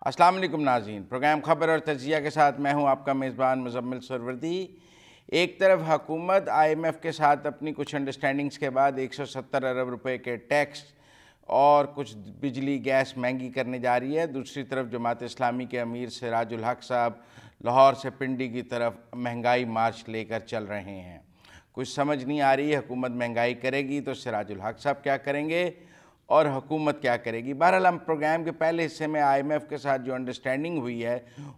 अस्सलाम वालेकुम नाज़रीन, प्रोग्राम खबर और तजिया के साथ मैं हूं आपका मेज़बान मुज़म्मिल सरवर्दी। एक तरफ हुकूमत IMF के साथ अपनी कुछ अंडरस्टैंडिंग्स के बाद 170 अरब रुपए के टैक्स और कुछ बिजली गैस महंगी करने जा रही है। दूसरी तरफ जमात इस्लामी के अमीर सिराजुल हक साहब लाहौर से पिंडी की तरफ महंगाई मार्च लेकर चल रहे हैं। कुछ समझ नहीं आ रही, हुकूमत महंगाई करेगी तो सिराजुल हक साहब क्या करेंगे और हुकूमत क्या करेगी। बहरहाल हम प्रोग्राम के पहले हिस्से में IMF के साथ जो अंडरस्टैंडिंग हुई है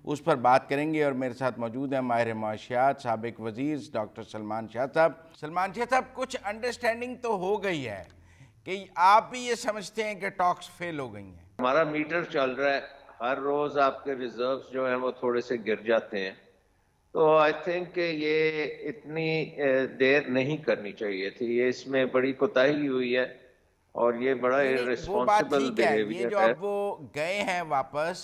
उस पर बात करेंगे और मेरे साथ मौजूद है माहिर माशियात साबिक वज़ीर डॉक्टर सलमान शाह साहब। सलमान शाह साहब, कुछ अंडरस्टैंडिंग तो हो गई है कि आप भी ये समझते हैं कि टॉक्स फेल हो गई हैं? हमारा मीटर चल रहा है, हर रोज आपके रिजर्व्स जो हैं वो थोड़े से गिर जाते हैं, तो आई थिंक ये इतनी देर नहीं करनी चाहिए थी। ये इसमें बड़ी कोताही हुई है और ये बड़ा नहीं नहीं, वो बात इर्रेस्पॉन्सिबल ठीक है। ये बिहेवियर जो है। अब वो गए हैं वापस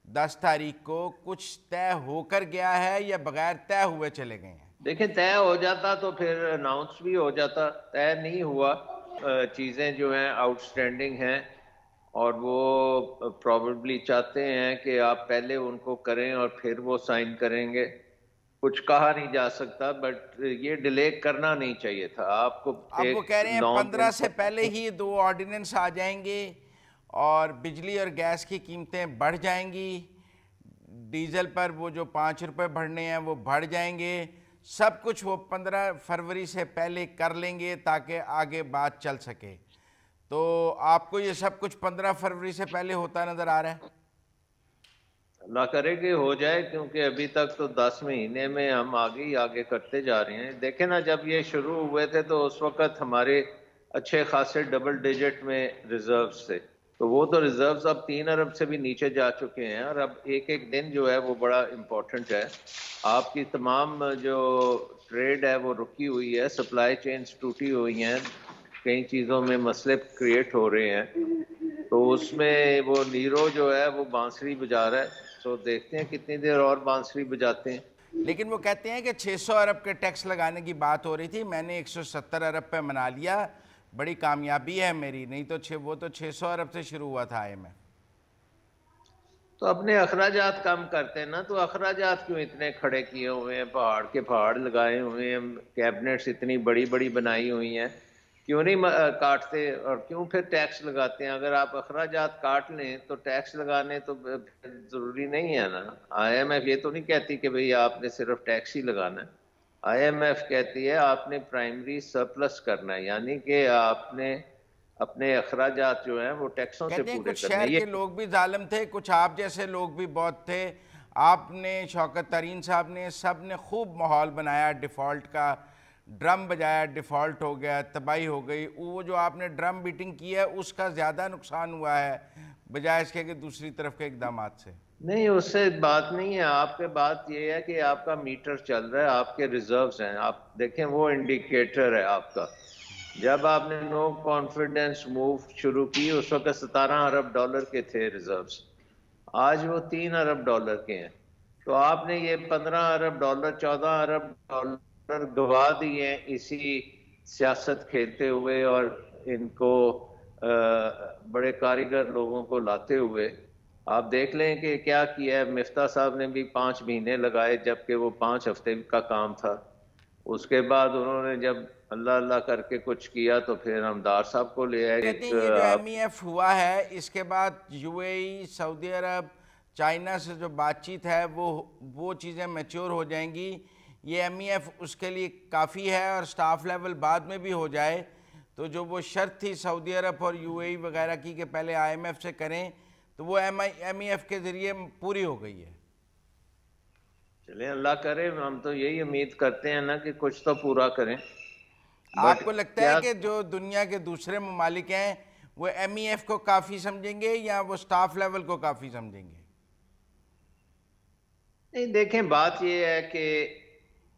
10 तारीख को, कुछ तय होकर गया है या बगैर तय हुए चले गए हैं? देखिए, तय हो जाता तो फिर अनाउंस भी हो जाता, तय नहीं हुआ। चीज़ें जो हैं आउटस्टैंडिंग हैं और वो प्रॉबेबली चाहते हैं कि आप पहले उनको करें और फिर वो साइन करेंगे। कुछ कहा नहीं जा सकता, बट ये डिले करना नहीं चाहिए था आपको। अब वो एक कह रहे हैं 15 से पहले लॉन्ग ही 2 ऑर्डिनेंस आ जाएंगे और बिजली और गैस की कीमतें बढ़ जाएंगी। डीजल पर वो जो 5 रुपये बढ़ने हैं वो बढ़ जाएंगे। सब कुछ वो 15 फरवरी से पहले कर लेंगे ताकि आगे बात चल सके। तो आपको ये सब कुछ 15 फरवरी से पहले होता नज़र आ रहा है? अल्लाह करे कि हो जाए, क्योंकि अभी तक तो 10 महीने में हम आगे ही आगे करते जा रहे हैं। देखें ना, जब ये शुरू हुए थे तो उस वक्त हमारे अच्छे खासे डबल डिजिट में रिजर्व्स थे, तो वो तो रिजर्व्स अब 3 अरब से भी नीचे जा चुके हैं और अब एक एक दिन जो है वो बड़ा इम्पोर्टेंट है। आपकी तमाम जो ट्रेड है वो रुकी हुई है, सप्लाई चेन्स टूटी हुई हैं, कई चीज़ों में मसले क्रिएट हो रहे हैं, तो उसमें वो नीरो जो है वो बांसुरी बजा रहा है। तो देखते हैं कितनी देर और बांसुरी बजाते हैं। लेकिन वो कहते हैं कि 600 अरब के टैक्स लगाने की बात हो रही थी, मैंने 170 अरब पे मना लिया, बड़ी कामयाबी है मेरी। नहीं तो वो तो 600 अरब से शुरू हुआ था IMF। तो अपने अखराजात कम करते हैं ना, तो अखराजात क्यों इतने खड़े किए हुए हैं, पहाड़ के पहाड़ लगाए हुए हैं, कैबिनेट्स इतनी बड़ी बड़ी बनाई हुई हैं, क्यों नहीं काटते और क्यों फिर टैक्स लगाते हैं? अगर आप अखराजात काट लें तो टैक्स लगाने तो जरूरी नहीं है ना। IMF ये तो नहीं कहती कि भाई आपने सिर्फ टैक्स ही लगाना है। IMF कहती है आपने प्राइमरी सरप्लस करना है, यानी कि आपने अपने अखराजात जो हैं वो टैक्सों से कहते हैं पूरे कुछ करने शहर ये। के लोग भी जालिम थे, कुछ आप जैसे लोग भी बहुत थे। आपने, शौकत तरीन साहब ने, सब ने खूब माहौल बनाया, डिफ़ॉल्ट का ड्रम बजाया, डिफ़ॉल्ट हो गया, तबाही हो गई। वो जो आपने ड्रम बीटिंग की है उसका ज़्यादा नुकसान हुआ है बजाय इसके कि दूसरी तरफ के इकदाम से। नहीं, उससे बात नहीं है। आपके बात ये है कि आपका मीटर चल रहा है, आपके रिजर्व्स हैं, आप देखें वो इंडिकेटर है आपका। जब आपने नो कॉन्फिडेंस मूव शुरू की उस वक्त 17 अरब डॉलर के थे रिजर्व्स, आज वो 3 अरब डॉलर के हैं। तो आपने ये 15 अरब डॉलर 14 अरब डॉलर गवा दिए हैं इसी सियासत खेलते हुए और इनको बड़े कारीगर लोगों को लाते हुए। आप देख लें कि क्या किया है। मिफ्ता साहब ने भी 5 महीने लगाए, जबकि वो 5 हफ्ते का काम था। उसके बाद उन्होंने जब अल्लाह अल्लाह करके कुछ किया तो फिर हमदार साहब को ले आए। कहते एक हैं ये जो आप MEF हुआ है इसके बाद UAE, सऊदी अरब, चाइना से जो बातचीत है वो चीज़ें मैच्योर हो जाएंगी। ये MEF उसके लिए काफ़ी है और स्टाफ लेवल बाद में भी हो जाए तो जो वो शर्त थी सऊदी अरब और UAE वगैरह की कि पहले IMF से करें, तो वो MEF के ज़रिए पूरी हो गई है। चले, अल्लाह करे, हम तो यही उम्मीद करते हैं ना कि कुछ तो पूरा करें। बट आपको लगता है क्या, कि जो दुनिया के दूसरे ममालिक हैं वो MEF को काफ़ी समझेंगे या वो स्टाफ लेवल को काफ़ी समझेंगे? नहीं, देखें, बात ये है कि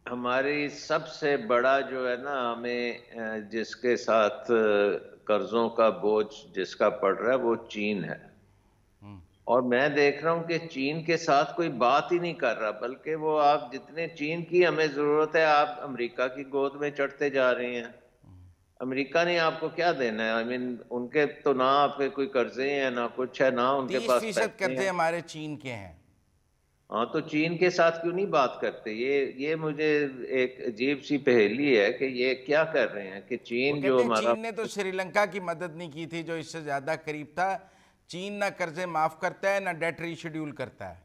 हमारी सबसे बड़ा जो है ना, हमें जिसके साथ कर्जों का बोझ जिसका पड़ रहा है वो चीन है। और मैं देख रहा हूं कि चीन के साथ कोई बात ही नहीं कर रहा, बल्कि वो, आप जितने चीन की हमें जरूरत है आप अमेरिका की गोद में चढ़ते जा रहे हैं। अमेरिका ने आपको क्या देना है? आई मीन उनके तो ना आपके कोई कर्जे हैं ना कुछ है, ना उनके पास 30% पैसे कर्जे हैं। हमारे चीन के हैं। हाँ, तो चीन के साथ क्यों नहीं बात करते? ये मुझे एक अजीब सी पहेली है कि ये क्या कर रहे हैं कि वो चीन जो कहते हैं हमारा। चीन ने तो श्रीलंका की मदद नहीं की थी जो इससे ज्यादा करीब था। चीन ना कर्जे माफ करता है ना डेट रीशेड्यूल करता है।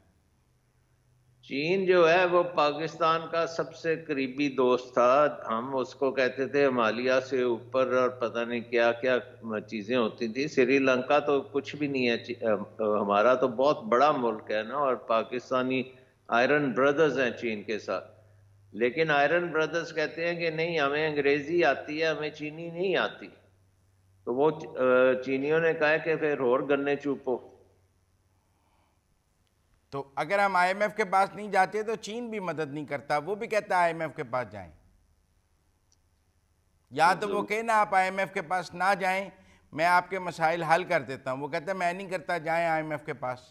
चीन जो है वो पाकिस्तान का सबसे करीबी दोस्त था। हम उसको कहते थे हिमालय से ऊपर, और पता नहीं क्या क्या चीजें होती थी। श्रीलंका तो कुछ भी नहीं है। हमारा तो बहुत बड़ा मुल्क है ना, और पाकिस्तानी आयरन ब्रदर्स हैं चीन के साथ। लेकिन आयरन ब्रदर्स कहते हैं कि नहीं, हमें अंग्रेजी आती है, हमें चीनी नहीं आती। तो वो चीनियों ने कहा कि फिर और गन्ने चूपो। तो अगर हम आईएमएफ के पास नहीं जाते तो चीन भी मदद नहीं करता, वो भी कहता है आईएमएफ के पास जाएं। या तो वो कहे ना आप आईएमएफ के पास ना जाएं, मैं आपके मसाइल हल कर देता हूं। वो कहता है मैं नहीं करता, जाएं आईएमएफ के पास।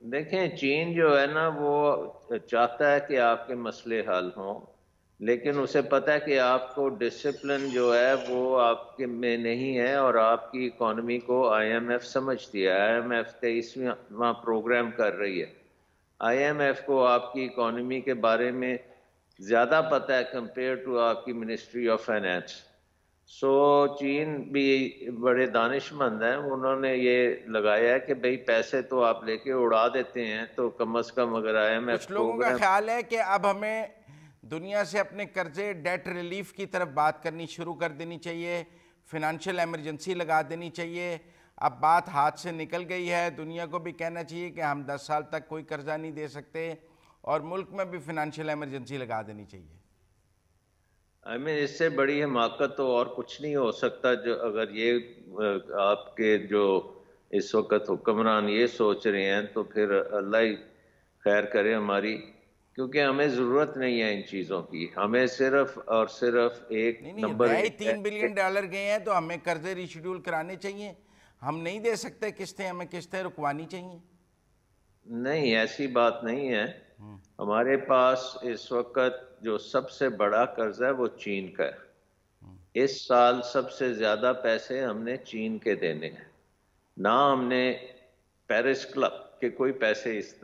देखें, चीन जो है ना वो चाहता है कि आपके मसले हल हों, लेकिन उसे पता है कि आपको डिसिप्लिन जो है वो आपके में नहीं है, और आपकी इकोनॉमी को आईएमएफ समझती है। आईएमएफ 23वां प्रोग्राम कर रही है। आईएमएफ को आपकी इकोनॉमी के बारे में ज़्यादा पता है कंपेयर टू आपकी मिनिस्ट्री ऑफ फाइनेंस। सो चीन भी बड़े दानिशमंद हैं। उन्होंने ये लगाया है कि भाई पैसे तो आप लेके उड़ा देते हैं, तो कम से कम अगर आईएमएफ कुछ लोगों का प्रोग्राम। ख्याल है कि अब हमें दुनिया से अपने कर्जे डेट रिलीफ की तरफ बात करनी शुरू कर देनी चाहिए, फिनेंशियल एमरजेंसी लगा देनी चाहिए। अब बात हाथ से निकल गई है, दुनिया को भी कहना चाहिए कि हम 10 साल तक कोई कर्जा नहीं दे सकते, और मुल्क में भी फिनेंशियल एमरजेंसी लगा देनी चाहिए। आई मीन इससे बड़ी हिमाकत तो और कुछ नहीं हो सकता। जो अगर ये आपके जो इस वक्त हुक्मरान ये सोच रहे हैं, तो फिर अल्लाह ही खैर करे हमारी, क्योंकि हमें ज़रूरत नहीं है इन चीज़ों की। हमें सिर्फ और सिर्फ एक नहीं नहीं, नंबर रह ही एक है 3 बिलियन डॉलर गए हैं तो हमें कर्जे रिशेड्यूल कराने चाहिए। हम नहीं दे सकते किस्तें, हमें किस्तें रुकवानी चाहिए। नहीं, ऐसी बात नहीं है। हमारे पास इस वक्त जो सबसे बड़ा कर्जा है वो चीन का है। इस साल सबसे ज्यादा पैसे हमने चीन के देने हैं। ना हमने पेरिस क्लब के कोई पैसे इस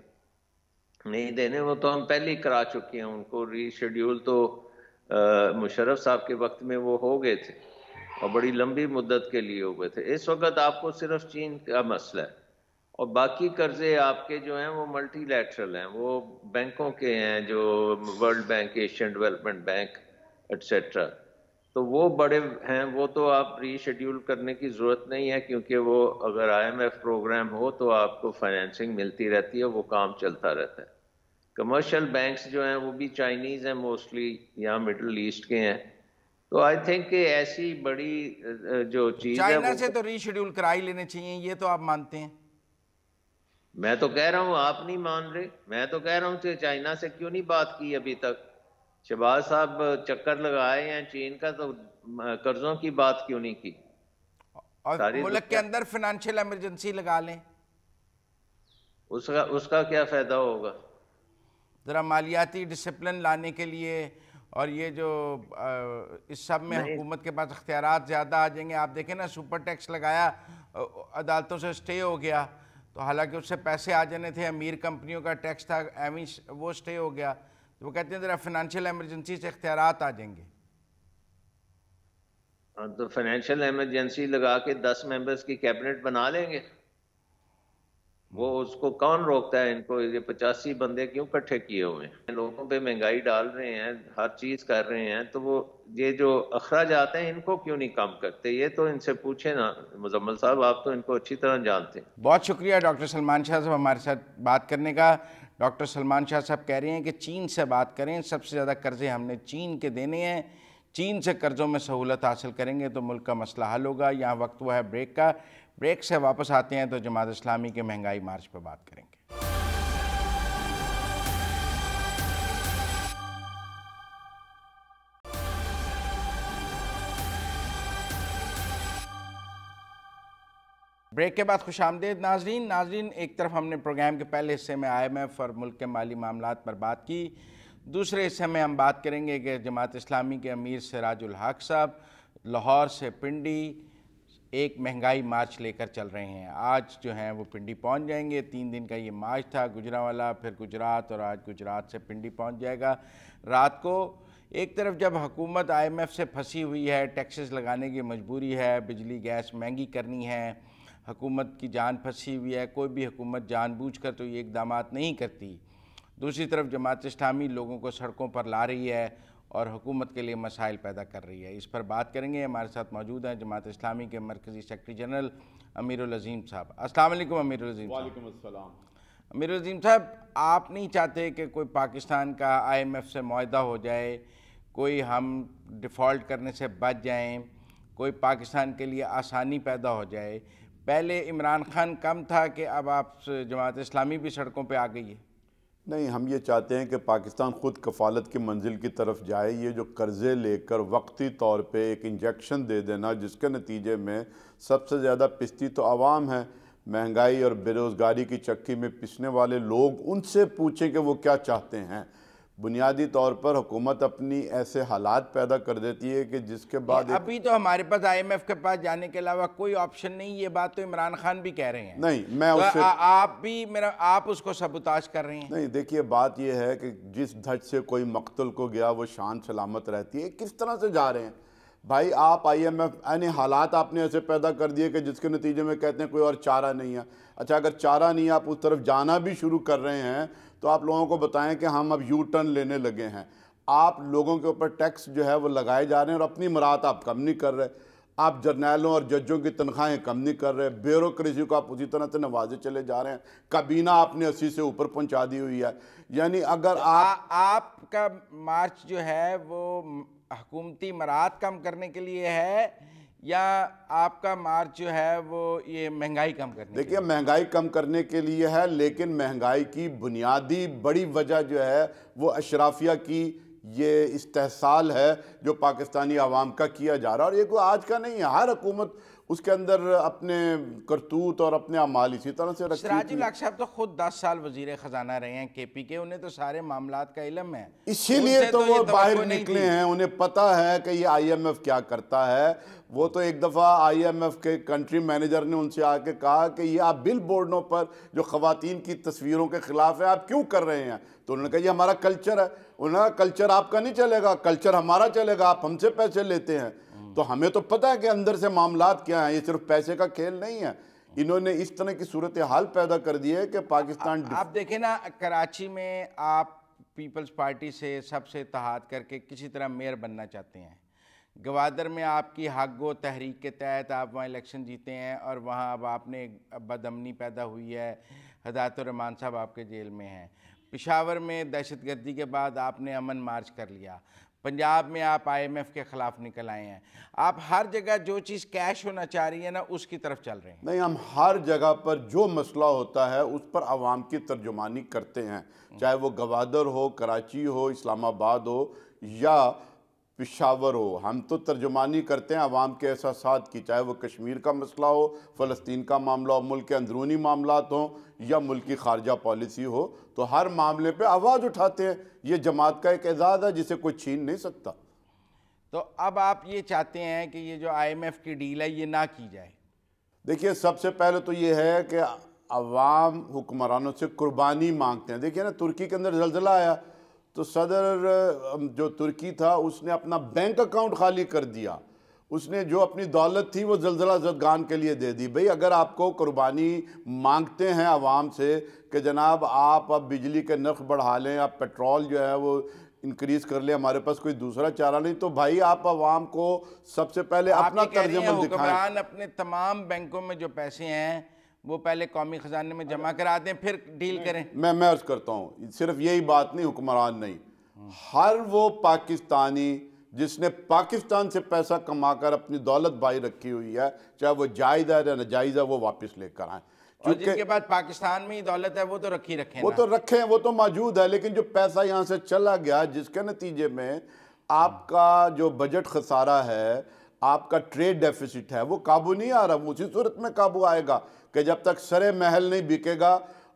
नहीं देने, वो तो हम पहले ही करा चुके हैं। उनको रीशेड्यूल तो मुशर्रफ साहब के वक्त में वो हो गए थे, और बड़ी लंबी मुद्दत के लिए हो गए थे। इस वक्त आपको सिर्फ चीन का मसला है, और बाकी कर्जे आपके जो हैं वो मल्टीलैटरल हैं, वो बैंकों के हैं, जो world bank, Asian development bank etcetera. तो वो बड़े हैं, वो तो आप रीशेड्यूल करने की ज़रूरत नहीं है, क्योंकि वो अगर आईएमएफ प्रोग्राम हो तो आपको फाइनेंसिंग मिलती रहती है, वो काम चलता रहता है। कमर्शियल बैंक्स जो हैं वो भी चाइनीज़ हैं मोस्टली, या मिडल ईस्ट के हैं। तो आई थिंक कि ऐसी बड़ी जो तो चीज़ है चाइना वो। से तो रीशेड्यूल करा ही लेने चाहिए, ये तो आप मानते हैं। मैं तो कह रहा हूं आप नहीं मान रहे। मैं तो कह रहा हूं कि चाइना से क्यों नहीं बात की अभी तक? शहबाज साहब चक्कर लगाए हैं चीन का, तो कर्जों की बात क्यों नहीं की? और सारी मुल्क के दुनिया। अंदर फिनेंशियल एमरजेंसी लगा लें। उसका उसका क्या फायदा होगा? ज़रा मालियाती डिसिप्लिन लाने के लिए, और ये जो इस सब में नहीं, हुकूमत के पास अख्तियारात ज़्यादा आ जाएंगे। आप देखें ना, सुपर टैक्स लगाया, अदालतों से स्टे हो गया, तो हालांकि उससे पैसे आ जाने थे, अमीर कंपनियों का टैक्स था, एमी वो स्टे हो गया। तो वो कहते हैं ज़रा फिनेंशियल एमरजेंसी से अख्तियारात आ जाएंगे। तो फाइनेंशियल इमरजेंसी लगा के 10 मेंबर्स की कैबिनेट बना लेंगे। वो उसको कौन रोकता है? इनको ये 85 बंदे क्यों इकट्ठे किए हुए हैं? लोगों पे महंगाई डाल रहे हैं, हर चीज कर रहे हैं, तो वो ये जो अखराज आते हैं इनको क्यों नहीं कम करते? ये तो इनसे पूछे ना मुजम्मल साहब, आप तो इनको अच्छी तरह जानते हैं। बहुत शुक्रिया डॉक्टर सलमान शाह साहब हमारे साथ बात करने का। डॉक्टर सलमान शाह साहब कह रहे हैं कि चीन से बात करें, सबसे ज़्यादा कर्जे हमने चीन के देने हैं, चीन से कर्ज़ों में सहूलत हासिल करेंगे तो मुल्क का मसला हल होगा। यहाँ वक्त हुआ है ब्रेक का, ब्रेक से वापस आते हैं तो जमात इस्लामी के महंगाई मार्च पर बात करेंगे। ब्रेक के बाद खुशामदीद नाजरीन, एक तरफ हमने प्रोग्राम के पहले हिस्से में IMF और मुल्क के माली मामलात पर बात की। दूसरे हिस्से में हम बात करेंगे कि जमात इस्लामी के अमीर सिराजुल हक साहब लाहौर से पिंडी एक महंगाई मार्च लेकर चल रहे हैं। आज जो हैं वो पिंडी पहुंच जाएंगे। 3 दिन का ये मार्च था, गुजरांवाला, फिर गुजरात, और आज गुजरात से पिंडी पहुंच जाएगा। रात को एक तरफ जब हुकूमत IMF से फंसी हुई है, टैक्सेस लगाने की मजबूरी है, बिजली गैस महंगी करनी है, हुकूमत की जान फंसी हुई है, कोई भी हुकूमत जानबूझकर तो ये इक़दामात नहीं करती। दूसरी तरफ जमात इस्लामी लोगों को सड़कों पर ला रही है और हुकूमत के लिए मसाइल पैदा कर रही है। इस पर बात करेंगे। हमारे साथ मौजूद हैं जमात इस्लामी के मरकज़ी सेक्रेटरी जनरल अमीरुल अज़ीम साहब। अस्सलाम वालेकुम अमीरुल अज़ीम साहब। वालेकुम अस्सलाम। अमीरुल अज़ीम साहब, आप नहीं चाहते कि कोई पाकिस्तान का IMF से मुआहदा हो जाए, कोई हम डिफ़ॉल्ट करने से बच जाएं, कोई पाकिस्तान के लिए आसानी पैदा हो जाए। पहले इमरान खान कम था कि अब आप जमात इस्लामी भी सड़कों पर आ गई है? नहीं, हम ये चाहते हैं कि पाकिस्तान ख़ुद कफ़ालत की मंजिल की तरफ जाए। ये जो कर्ज़े लेकर वक्ती तौर पे एक इंजेक्शन दे देना, जिसके नतीजे में सबसे ज़्यादा पिसती तो आवाम है। महंगाई और बेरोज़गारी की चक्की में पिसने वाले लोग, उनसे पूछें कि वो क्या चाहते हैं। बुनियादी तौर पर हुकूमत अपनी ऐसे हालात पैदा कर देती है कि जिसके बाद अभी तो हमारे पास IMF के पास जाने के अलावा कोई ऑप्शन नहीं। ये बात तो इमरान खान भी कह रहे हैं। नहीं, मैं तो उससे आप भी आप उसको सबूताज कर रहे हैं। नहीं, देखिए, बात यह है कि जिस धड़ से कोई मकतल को गया वो शान सलामत रहती है। किस तरह से जा रहे हैं भाई आप? IMF यानी हालात आपने ऐसे पैदा कर दिए कि जिसके नतीजे में कहते हैं कोई और चारा नहीं है। अच्छा, अगर चारा नहीं है, आप उस तरफ जाना भी शुरू कर रहे हैं, तो आप लोगों को बताएं कि हम अब यू टर्न लेने लगे हैं। आप लोगों के ऊपर टैक्स जो है वो लगाए जा रहे हैं और अपनी मराहत आप कम नहीं कर रहे। आप जर्नैलों और जजों की तनख्वाहें कम नहीं कर रहे। ब्यूरोक्रेसी को आप उसी तरह से नवाजे चले जा रहे हैं। काबीना आपने 80 से ऊपर पहुंचा दी हुई है। यानी अगर आपका मार्च जो है वो हुकूमती मराहत कम करने के लिए है, या आपका मार्च जो है वो ये महंगाई कम करने? देखिए, महंगाई कम करने के लिए है, लेकिन महंगाई की बुनियादी बड़ी वजह जो है वो अशराफिया की ये इस्तेहसाल है जो पाकिस्तानी आवाम का किया जा रहा है। और ये कोई आज का नहीं है। हर हुकूमत उसके अंदर अपने करतूत और अपने अमाल इसी तरह से रखती है। सिराजुल हक साहब तो खुद 10 साल वजीर ख़जाना रहे हैं KP के, उन्हें तो सारे मामलात का इल्म है। इसीलिए तो वो बाहर निकले हैं। उन्हें पता है कि ये IMF क्या करता है। वो तो एक दफ़ा IMF के कंट्री मैनेजर ने उनसे आके कहा कि ये आप बिल बोर्डों पर जो ख़वातीन की तस्वीरों के ख़िलाफ़ है, आप क्यों कर रहे हैं? तो उन्होंने कहा ये हमारा कल्चर है। उन्होंने कहा कल्चर आपका नहीं चलेगा, कल्चर हमारा चलेगा, आप हमसे पैसे लेते हैं। तो हमें तो पता है कि अंदर से मामलात क्या हैं, ये सिर्फ पैसे का खेल नहीं है। इन्होंने इस तरह की सूरत हाल पैदा कर दी है कि पाकिस्तान आप देखें ना, कराची में आप पीपल्स पार्टी से सबसे इत्तेहाद करके किसी तरह मेयर बनना चाहते हैं। गवादर में आपकी हक गो तहरीक के तहत आप वहाँ इलेक्शन जीते हैं और वहाँ अब आपने बदअमनी पैदा हुई है। हिदायतुर रहमान साहब आपके जेल में हैं। पेशावर में दहशतगर्दी के बाद आपने अमन मार्च कर लिया। पंजाब में आप IMF के ख़िलाफ़ निकल आए हैं। आप हर जगह जो चीज़ कैश होना चाह रही है ना, उसकी तरफ चल रहे हैं। नहीं, हम हर जगह पर जो मसला होता है उस पर आवाम की तर्जुमानी करते हैं, चाहे वो गवादर हो, कराची हो, इस्लामाबाद हो या पेशावर हो। हम तो तर्जुमानी करते हैं आवाम के एहसासात की, चाहे वो कश्मीर का मसला हो, फ़लस्तीन का मामला हो, मुल्क के अंदरूनी मामलात हों या मुल्क की खारजा पॉलिसी हो, तो हर मामले पे आवाज़ उठाते हैं। ये जमात का एक एजाज़ है जिसे कोई छीन नहीं सकता। तो अब आप ये चाहते हैं कि ये जो IMF की डील है ये ना की जाए? देखिए, सबसे पहले तो ये है कि अवाम हुक्मरानों से कुर्बानी मांगते हैं। देखिए ना, तुर्की के अंदर ज़लज़ला आया तो सदर जो तुर्की था उसने अपना बैंक अकाउंट खाली कर दिया। उसने जो अपनी दौलत थी वो ज़लज़ला ज़दगान के लिए दे दी। भाई, अगर आपको कुर्बानी मांगते हैं आवाम से कि जनाब आप अब बिजली के नर्ख बढ़ा लें, आप पेट्रोल जो है वो इंक्रीज़ कर लें, हमारे पास कोई दूसरा चारा नहीं, तो भाई आप आवाम को सबसे पहले अपना तर्जुमा दिखाएं। हुक्मरान अपने तमाम बैंकों में जो पैसे हैं वो पहले कौमी ख़जाने में जमा करा दें, फिर डील करें। मैं अर्ज़ करता हूँ, सिर्फ यही बात नहीं, हुक्मरान नहीं, हर वो पाकिस्तानी जिसने पाकिस्तान से पैसा कमाकर अपनी दौलत बाई रखी हुई है, चाहे वो जायज़ है या नाजायज़ है, वो वापस लेकर आए। और जिनके पास पाकिस्तान में ही दौलत है वो तो रखे वो तो रखे हैं, वो तो मौजूद है, लेकिन जो पैसा यहाँ से चला गया जिसके नतीजे में आपका जो बजट खसारा है, आपका ट्रेड डेफिसिट है, वो काबू नहीं आ रहा। वो उसी सूरत में काबू आएगा कि जब तक सरे महल नहीं बिकेगा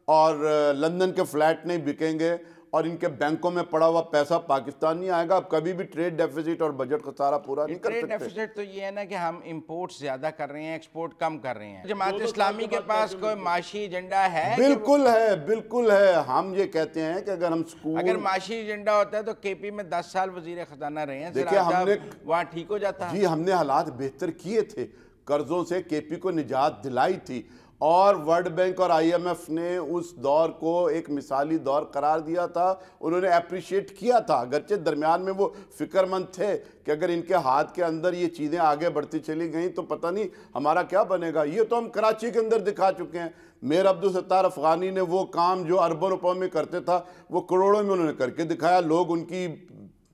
और लंदन के फ्लैट नहीं बिकेंगे और इनके बैंकों में पड़ा हुआ पैसा पाकिस्तान नहीं आएगा। आप कभी भी ट्रेड डेफिसिट और बजट का सारा पूरा नहीं कर सकते। ट्रेड डेफिसिट तो ये है ना कि हम इंपोर्ट्स ज्यादा कर रहे हैं, एक्सपोर्ट कम कर रहे हैं। जमात इस्लामी के पास कोई माशी एजेंडा है? बिल्कुल है, बिल्कुल है। हम ये कहते हैं कि अगर हम स्कूल, अगर माशी एजेंडा होता है तो केपी में 10 साल वजीर खजाना रहे हैं, देखिए हमने वहाँ ठीक हो जाता। जी हमने हालात बेहतर किए थे, कर्जों से केपी को निजात दिलाई थी, और वर्ल्ड बैंक और आईएमएफ ने उस दौर को एक मिसाली दौर करार दिया था। उन्होंने अप्रिशिएट किया था, अगरचे दरमियान में वो फिक्रमंद थे कि अगर इनके हाथ के अंदर ये चीज़ें आगे बढ़ती चली गई तो पता नहीं हमारा क्या बनेगा। ये तो हम कराची के अंदर दिखा चुके हैं। मीर अब्दुल सत्तार अफगानी ने वो काम जो अरबों रुपयों में करते था वो करोड़ों में उन्होंने करके दिखाया। लोग उनकी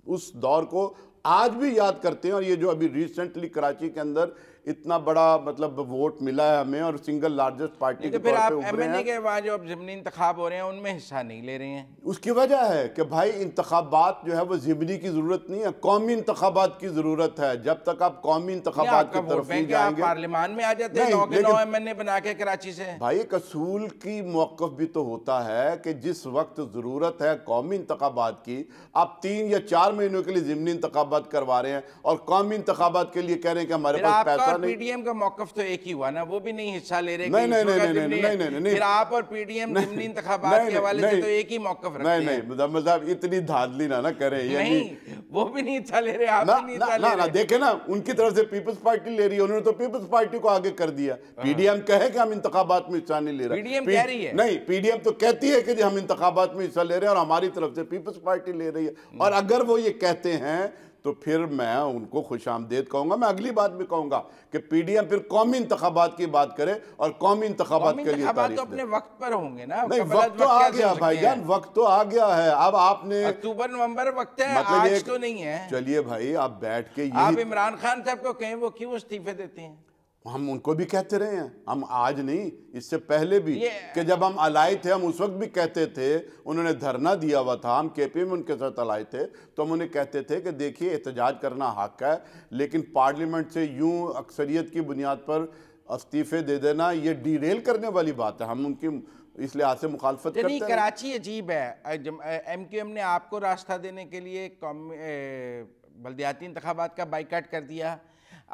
उस दौर को आज भी याद करते हैं। और ये जो अभी रिसेंटली कराची के अंदर इतना बड़ा मतलब वोट मिला है हमें और सिंगल लार्जेस्ट पार्टी के फिर तौर आप पे उभरे एमएनए हैं, के बाद जो अब ज़िमनी इंतखाब हो रहे हैं उनमें हिस्सा नहीं ले रहे हैं। उसकी वजह है कि भाई इंतखाबात जो है वो ज़िमनी की ज़रूरत नहीं है, कौमी इंतखाबात की ज़रूरत है। जब तक आप कौमी इंतखाबात की तरफ नहीं जाएंगे, पार्लियामान में आ जाते हैं 9 के 9 एमएनए बना के कराची से। भाई एक असूल की मौक़िफ़ भी तो होता है कि जिस वक्त ज़रूरत है कौमी इंतखाबात की, आप 3 या 4 महीनों के लिए ज़िमनी इंतखाबात करवा रहे हैं और कौमी इंतखाबात के लिए कह रहे हैं कि हमारे पास पैसा नहीं। पीडीएम का मौक़िफ़ तो एक ही हुआ ना, वो भी नहीं हिस्सा ले रहे। नहीं, फिर आप और पीडीएम ज़िमनी इंतखाबात के हवाले से तो एक ही मौक़िफ़ रखते हैं। नहीं मुज़म्मिल साहब इतनी धांधली ना करें। नहीं, वो भी नहीं हिस्सा ले रहे, आप भी नहीं हिस्सा ले रहे। देखे ना, उनकी तरफ से पीपल्स पार्टी ले रही है, उन्होंने तो पीपल्स पार्टी को आगे कर दिया। पीडीएम कहे कि हम इंतखाबात में हिस्सा नहीं ले रहे, पीडीएम कह रही है नहीं, पीडीएम तो कहती है कि हम इंतखाबात में हिस्सा ले रहे हैं और हमारी तरफ से पीपल्स पार्टी ले रही है। और अगर वो ये कहते हैं तो फिर मैं उनको खुशामदेद कहूंगा। मैं अगली बात भी कहूंगा कि पीडीएम फिर कौमी इंतखाबात की बात करे और कौमी इंतखाबात के लिए तारीफ तो अपने वक्त पर होंगे ना। नहीं, वक्त तो आ गया भाईजान, वक्त तो आ गया है। अब आपने अक्टूबर नवंबर वक्त है, मतलब आज तो नहीं है। चलिए भाई आप बैठ के आप इमरान खान साहब को कहें वो क्यों इस्तीफे देते हैं? हम उनको भी कहते रहे हैं, हम आज नहीं इससे पहले भी कि जब हम अलाई थे हम उस वक्त भी कहते थे। उन्होंने धरना दिया हुआ था, हम केपी में उनके साथ अलाई थे, तो हम उन्हें कहते थे कि देखिए एहतजाज करना हक है, लेकिन पार्लियामेंट से यूं अक्सरियत की बुनियाद पर इस्तीफे दे देना ये डीरेल करने वाली बात है। हम उनकी इस लिहाज से मुखालफत करते हैं। कराची अजीब है। एमक्यूएम ने आपको रास्ता देने के लिए बल्दियाती इंतखाबात का बाइकाट कर दिया।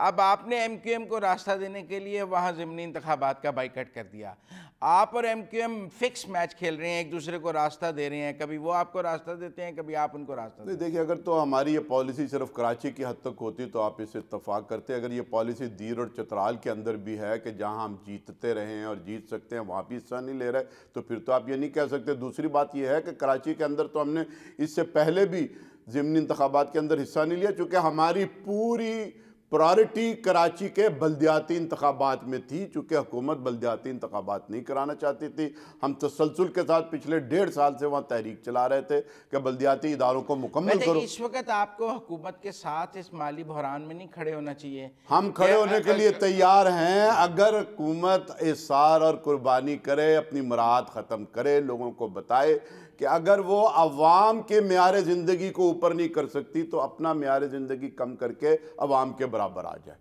अब आपने एमक्यूएम को रास्ता देने के लिए वहाँ ज़िमनी इंतखाबात का बाइकाट कर दिया। आप और एमक्यूएम फिक्स मैच खेल रहे हैं, एक दूसरे को रास्ता दे रहे हैं। कभी वो आपको रास्ता देते हैं, कभी आप उनको रास्ता देते हैं। देखिए, अगर तो हमारी ये पॉलिसी सिर्फ कराची की हद तक होती तो आप इससे इत्तफाक करते। अगर ये पॉलिसी दीर और चतराल के अंदर भी है कि जहाँ हम जीतते रहें और जीत सकते हैं वहाँ भी हिस्सा नहीं ले रहे, तो फिर तो आप ये नहीं कह सकते। दूसरी बात यह है कि कराची के अंदर तो हमने इससे पहले भी ज़िमनी इंतखाबात के अंदर हिस्सा नहीं लिया, चूँकि हमारी पूरी प्रायोरिटी कराची के बल्दियाती इंतखाबात में थी। चूँकि हुकूमत बल्दियाती इंतखाबात नहीं कराना चाहती थी, हम तसलसल के साथ पिछले 1.5 साल से वहाँ तहरीक चला रहे थे कि बल्दियाती इदारों को मुकम्मल करो। इस वक्त आपको हुकूमत के साथ इस माली बहरान में नहीं खड़े होना चाहिए? हम खड़े होने के लिए तैयार हैं। अगर हुकूमत इसार और कुर्बानी करे, अपनी मुराद ख़त्म करे, लोगों को बताए कि अगर वो अवाम के म्यार ज़िंदगी को ऊपर नहीं कर सकती तो अपना म्यार ज़िंदगी कम करके अवाम के बराबर आ जाए।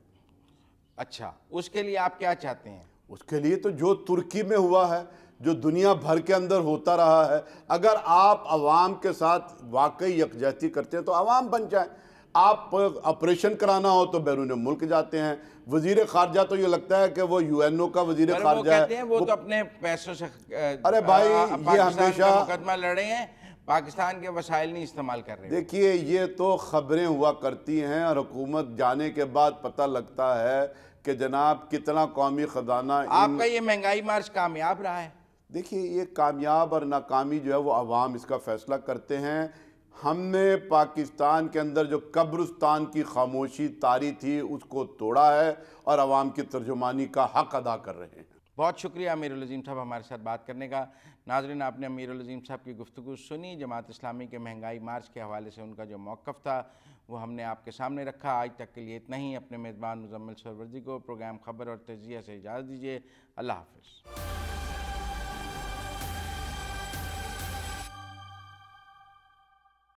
अच्छा, उसके लिए आप क्या चाहते हैं? उसके लिए तो जो तुर्की में हुआ है, जो दुनिया भर के अंदर होता रहा है, अगर आप अवाम के साथ वाकई यकजहती करते हैं तो अवाम बन जाए। आप ऑपरेशन कराना हो तो बैरून मुल्क जाते हैं। वजीर खारजा तो ये लगता है कि वो यूएनओ का वजीर खारजा है, वो तो अपने पैसों से अरे भाई ये हमेशा मुकदमा लड़े हैं, पाकिस्तान के वसाइल नहीं इस्तेमाल कर रहे। देखिए, ये तो खबरें हुआ करती हैं और हुकूमत जाने के बाद पता लगता है कि जनाब कितना कौमी खजाना। आपका ये महंगाई मार्च कामयाब रहा है? देखिए, ये कामयाब और नाकामी जो है वो अवाम इसका फैसला करते हैं। हमने पाकिस्तान के अंदर जो कब्रिस्तान की खामोशी तारी थी उसको तोड़ा है और अवाम की तर्जुमानी का हक अदा कर रहे हैं। बहुत शुक्रिया अमीरुल अज़ीम साहब हमारे साथ बात करने का। नाज़रीन, आपने अमीरुल अज़ीम साहब की गुफ्तगू सुनी। जमात इस्लामी के महंगाई मार्च के हवाले से उनका जो मौक़िफ़ था वो हमने आपके सामने रखा। आज तक के लिए इतना ही। अपने मेज़बान मुज़म्मिल सरवरदी को प्रोग्राम खबर और तजिया से इजाज़त दीजिए। अल्लाह हाफ़िज़।